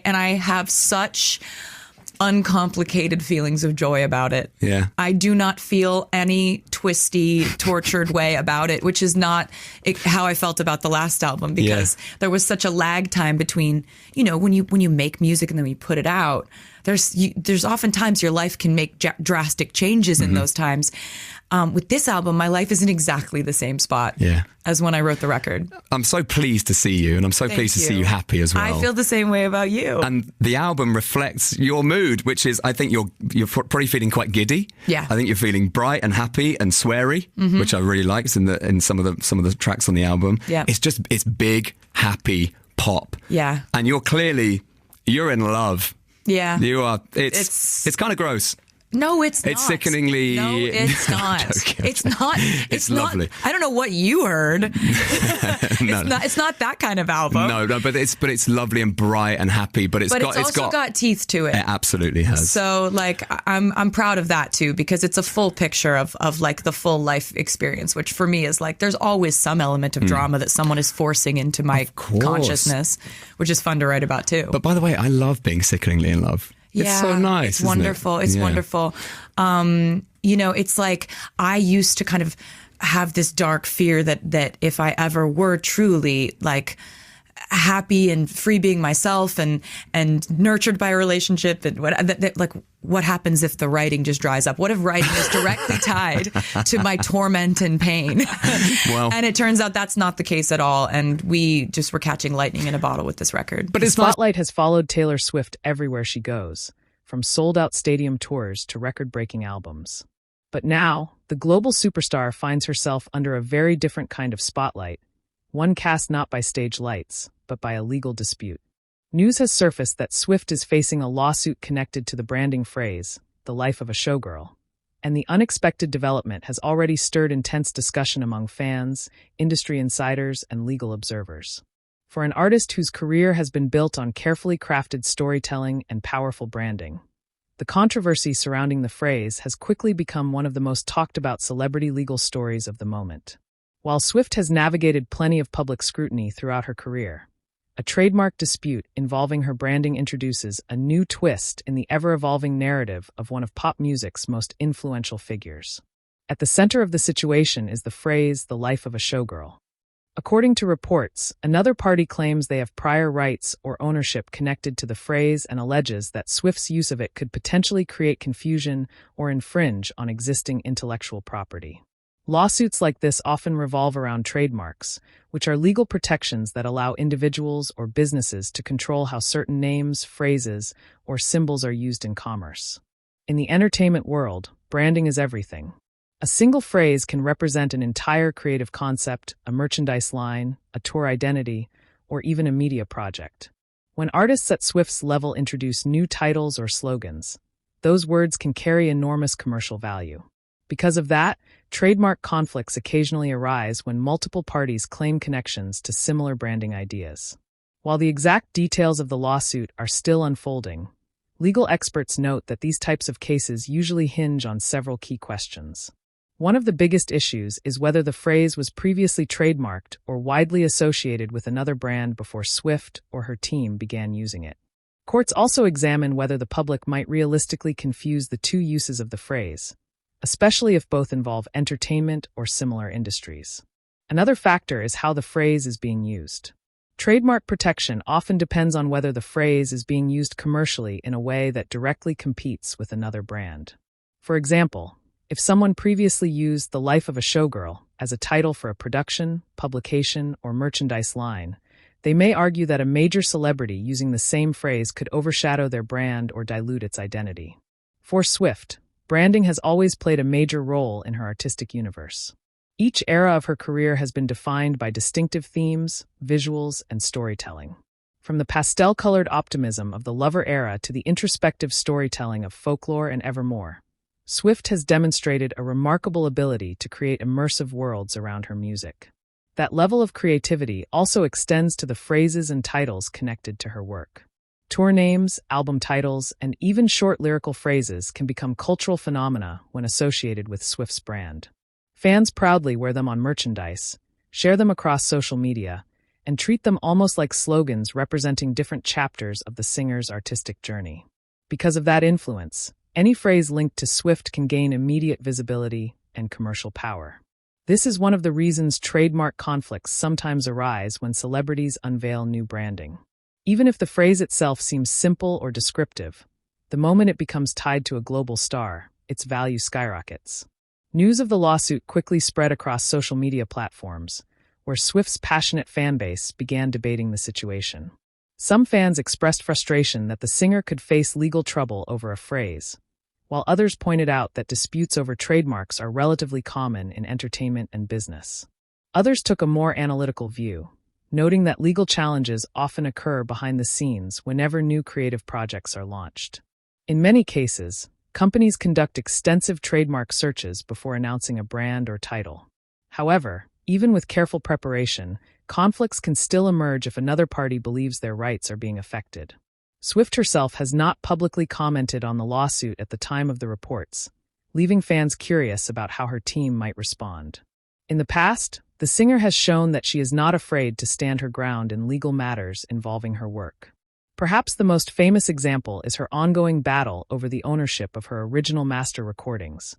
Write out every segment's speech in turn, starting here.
I have such uncomplicated feelings of joy about it. Yeah. I do not feel any twisty, tortured way about it, which is not how I felt about the last album, because there was such a lag time between, when you make music and then you put it out. There's oftentimes your life can make drastic changes in those times. With this album, my life is in exactly the same spot as when I wrote the record. I'm so pleased to see you, and I'm so pleased to see you happy as well. I feel the same way about you. And the album reflects your mood, which is, I think you're probably feeling quite giddy. Yeah. I think you're feeling bright and happy and sweary, which I really liked in some of the tracks on the album. Yeah. It's big, happy pop. Yeah. And you're in love. Yeah. You are. It's kind of gross. No, it's not. It's sickeningly. No, it's not. It's not. It's lovely. I don't know what you heard. It's not that kind of album. No, but it's lovely and bright and happy. But it's also got teeth to it. It absolutely has. So I'm proud of that too, because it's a full picture of like the full life experience, which for me is like there's always some element of drama that someone is forcing into my consciousness, which is fun to write about too. But by the way, I love being sickeningly in love. It's so nice. It's wonderful. It's wonderful. It's like I used to kind of have this dark fear that if I ever were truly like happy and free being myself and nurtured by a relationship, what happens if the writing just dries up? What if writing is directly tied to my torment and pain? Well, and it turns out that's not the case at all. And we just were catching lightning in a bottle with this record. But the spotlight has followed Taylor Swift everywhere she goes, from sold-out stadium tours to record-breaking albums. But now, the global superstar finds herself under a very different kind of spotlight, one cast not by stage lights, but by a legal dispute. News has surfaced that Swift is facing a lawsuit connected to the branding phrase, the life of a showgirl. And the unexpected development has already stirred intense discussion among fans, industry insiders, and legal observers. For an artist whose career has been built on carefully crafted storytelling and powerful branding, the controversy surrounding the phrase has quickly become one of the most talked about celebrity legal stories of the moment. While Swift has navigated plenty of public scrutiny throughout her career, a trademark dispute involving her branding introduces a new twist in the ever-evolving narrative of one of pop music's most influential figures. At the center of the situation is the phrase, the life of a showgirl. According to reports, another party claims they have prior rights or ownership connected to the phrase and alleges that Swift's use of it could potentially create confusion or infringe on existing intellectual property. Lawsuits like this often revolve around trademarks, which are legal protections that allow individuals or businesses to control how certain names, phrases, or symbols are used in commerce. In the entertainment world, branding is everything. A single phrase can represent an entire creative concept, a merchandise line, a tour identity, or even a media project. When artists at Swift's level introduce new titles or slogans, those words can carry enormous commercial value. Because of that, trademark conflicts occasionally arise when multiple parties claim connections to similar branding ideas. While the exact details of the lawsuit are still unfolding, legal experts note that these types of cases usually hinge on several key questions. One of the biggest issues is whether the phrase was previously trademarked or widely associated with another brand before Swift or her team began using it. Courts also examine whether the public might realistically confuse the two uses of the phrase, especially if both involve entertainment or similar industries. Another factor is how the phrase is being used. Trademark protection often depends on whether the phrase is being used commercially in a way that directly competes with another brand. For example, if someone previously used the life of a showgirl as a title for a production, publication, or merchandise line, they may argue that a major celebrity using the same phrase could overshadow their brand or dilute its identity. For Swift, branding has always played a major role in her artistic universe. Each era of her career has been defined by distinctive themes, visuals, and storytelling. From the pastel-colored optimism of the Lover era to the introspective storytelling of Folklore and Evermore, Swift has demonstrated a remarkable ability to create immersive worlds around her music. That level of creativity also extends to the phrases and titles connected to her work. Tour names, album titles, and even short lyrical phrases can become cultural phenomena when associated with Swift's brand. Fans proudly wear them on merchandise, share them across social media, and treat them almost like slogans representing different chapters of the singer's artistic journey. Because of that influence, any phrase linked to Swift can gain immediate visibility and commercial power. This is one of the reasons trademark conflicts sometimes arise when celebrities unveil new branding. Even if the phrase itself seems simple or descriptive, the moment it becomes tied to a global star, its value skyrockets. News of the lawsuit quickly spread across social media platforms, where Swift's passionate fanbase began debating the situation. Some fans expressed frustration that the singer could face legal trouble over a phrase, while others pointed out that disputes over trademarks are relatively common in entertainment and business. Others took a more analytical view, noting that legal challenges often occur behind the scenes whenever new creative projects are launched. In many cases, companies conduct extensive trademark searches before announcing a brand or title. However, even with careful preparation, conflicts can still emerge if another party believes their rights are being affected. Swift herself has not publicly commented on the lawsuit at the time of the reports, leaving fans curious about how her team might respond. In the past, the singer has shown that she is not afraid to stand her ground in legal matters involving her work. Perhaps the most famous example is her ongoing battle over the ownership of her original master recordings,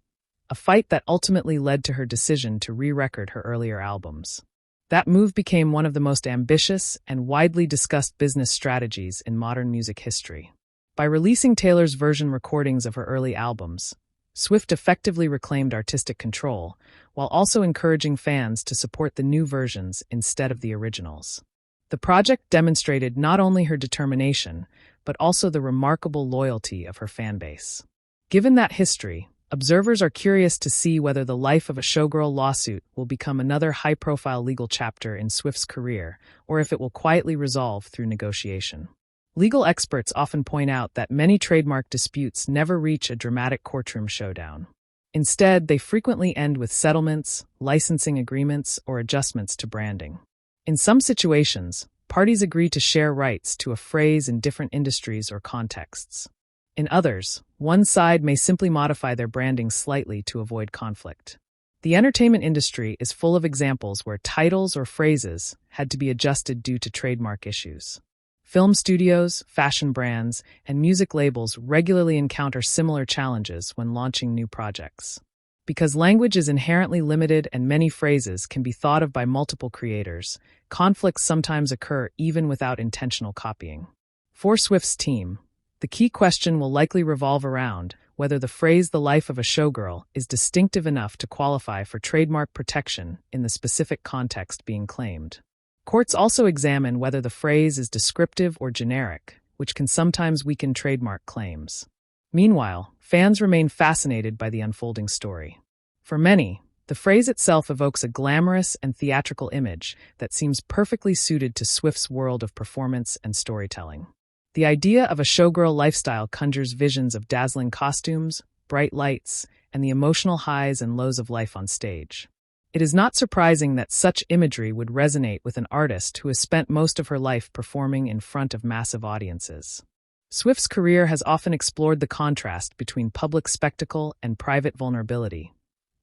a fight that ultimately led to her decision to re-record her earlier albums. That move became one of the most ambitious and widely discussed business strategies in modern music history. By releasing Taylor's version recordings of her early albums, Swift effectively reclaimed artistic control, while also encouraging fans to support the new versions instead of the originals. The project demonstrated not only her determination, but also the remarkable loyalty of her fanbase. Given that history, observers are curious to see whether the Life of a Showgirl lawsuit will become another high-profile legal chapter in Swift's career, or if it will quietly resolve through negotiation. Legal experts often point out that many trademark disputes never reach a dramatic courtroom showdown. Instead, they frequently end with settlements, licensing agreements, or adjustments to branding. In some situations, parties agree to share rights to a phrase in different industries or contexts. In others, one side may simply modify their branding slightly to avoid conflict. The entertainment industry is full of examples where titles or phrases had to be adjusted due to trademark issues. Film studios, fashion brands, and music labels regularly encounter similar challenges when launching new projects. Because language is inherently limited and many phrases can be thought of by multiple creators, conflicts sometimes occur even without intentional copying. For Swift's team, the key question will likely revolve around whether the phrase "the life of a showgirl" is distinctive enough to qualify for trademark protection in the specific context being claimed. Courts also examine whether the phrase is descriptive or generic, which can sometimes weaken trademark claims. Meanwhile, fans remain fascinated by the unfolding story. For many, the phrase itself evokes a glamorous and theatrical image that seems perfectly suited to Swift's world of performance and storytelling. The idea of a showgirl lifestyle conjures visions of dazzling costumes, bright lights, and the emotional highs and lows of life on stage. It is not surprising that such imagery would resonate with an artist who has spent most of her life performing in front of massive audiences. Swift's career has often explored the contrast between public spectacle and private vulnerability,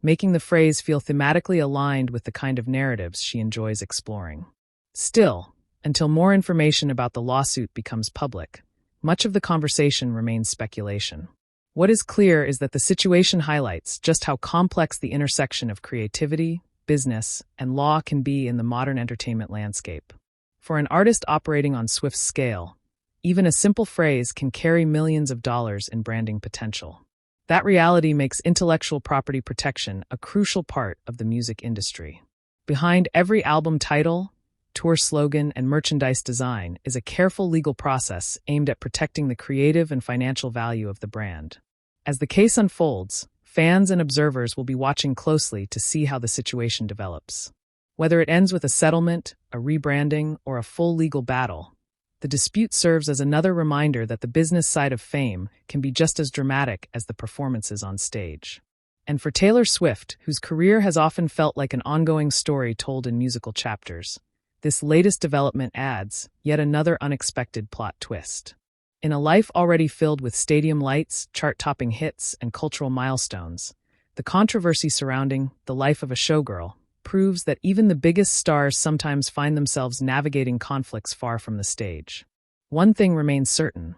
making the phrase feel thematically aligned with the kind of narratives she enjoys exploring. Still, until more information about the lawsuit becomes public, much of the conversation remains speculation. What is clear is that the situation highlights just how complex the intersection of creativity, business, and law can be in the modern entertainment landscape. For an artist operating on Swift's scale, even a simple phrase can carry millions of dollars in branding potential. That reality makes intellectual property protection a crucial part of the music industry. Behind every album title, tour slogan, and merchandise design is a careful legal process aimed at protecting the creative and financial value of the brand. As the case unfolds, fans and observers will be watching closely to see how the situation develops. Whether it ends with a settlement, a rebranding, or a full legal battle, the dispute serves as another reminder that the business side of fame can be just as dramatic as the performances on stage. And for Taylor Swift, whose career has often felt like an ongoing story told in musical chapters, this latest development adds yet another unexpected plot twist. In a life already filled with stadium lights, chart-topping hits, and cultural milestones, the controversy surrounding "The Life of a Showgirl" proves that even the biggest stars sometimes find themselves navigating conflicts far from the stage. One thing remains certain.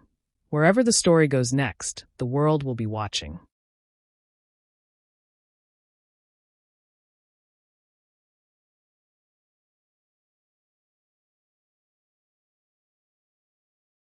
Wherever the story goes next, the world will be watching.